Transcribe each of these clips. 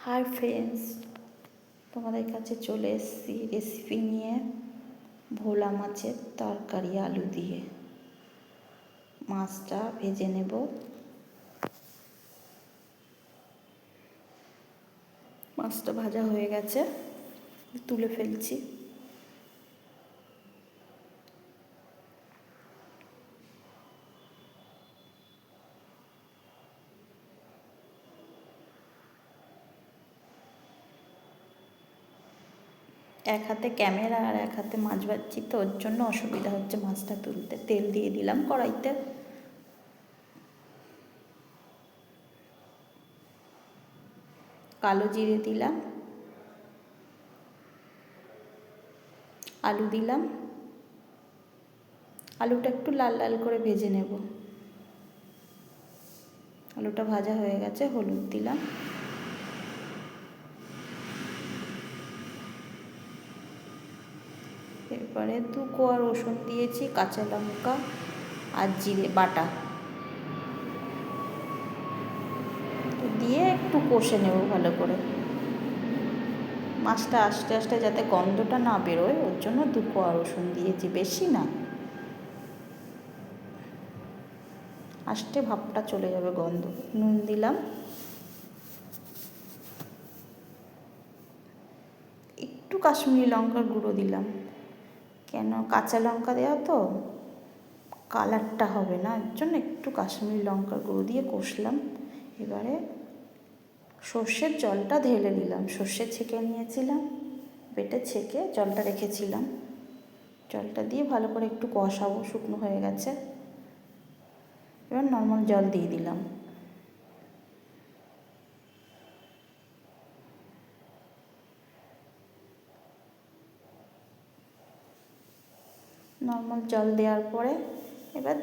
Hi friends, তোমাদের কাছে চলে এসেছি রেসিপি নিয়ে। ভোলা মাছের তরকারি আলু দিয়ে। মাছটা ভেজে নেব। মাছটা ভাজা হয়ে গেছে, তুলে ফেলছি। এক হাতে ক্যামেরা আর এক হাতে মাছ ভাজছি, তো ওর জন্য অসুবিধা হচ্ছে মাছটা তুলতে। তেল দিয়ে দিলাম কড়াইতে। কালো জিরে দিলাম, আলু দিলাম। আলুটা একটু লাল লাল করে ভেজে নেব। আলুটা ভাজা হয়ে গেছে, হলুদ দিলাম। এরপরে 2 কোয়া রসুন দিয়েছি, কাঁচা লঙ্কা আর জিরে বাটা দিয়ে একটু কষে নেব ভালো করে। মাছটা আস্তে আস্তে যাতে গন্ধটা না বেরোয়, ওর জন্য 2 কোয়া রসুন দিয়েছি, বেশি না। আস্তে ভাবটা চলে যাবে, গন্ধ। নুন দিলাম, একটু কাশ্মীরি লঙ্কার গুঁড়ো দিলাম। কেন, কাঁচা লঙ্কা দেওয়া তো কালারটা হবে না, এর জন্য একটু কাশ্মীরি লঙ্কার গুঁড়ো দিয়ে কষলাম। এবারে সর্ষের জলটা ঢেলে দিলাম। সর্ষে ছেঁকে নিয়েছিলাম, বেটে ছেঁকে জলটা রেখেছিলাম। জলটা দিয়ে ভালো করে একটু কষাবো। শুকনো হয়ে গেছে, এবার নর্মাল জল দিয়ে দিলাম। নর্মাল জল দেওয়ার পরে এবার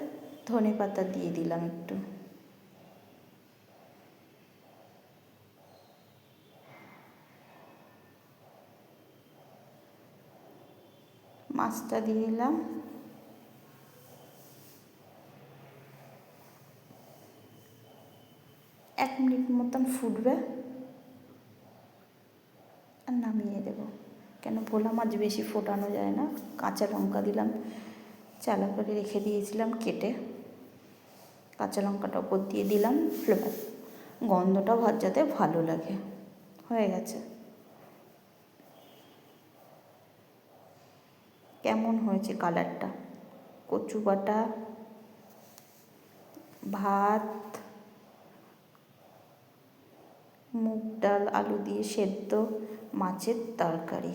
ধনে পাতা দিয়ে দিলাম একটু। মাছটা দিয়ে দিলাম। এক মিনিট মতন ফুটবে আর নামিয়ে দেবো। কেন, ভোলা মাছ বেশি ফোটানো যায় না। কাঁচা লঙ্কা দিলাম, চালা করে রেখে দিয়েছিলাম কেটে। কাঁচা লঙ্কাটা ওপর দিয়ে দিলাম, ফ্লেভার গন্ধটা যাতে ভালো লাগে। হয়ে গেছে। কেমন হয়েছে কালারটা? কচু বাটা, ভাত, মুগ ডাল, আলু দিয়ে সেদ্ধ, মাছের তরকারি।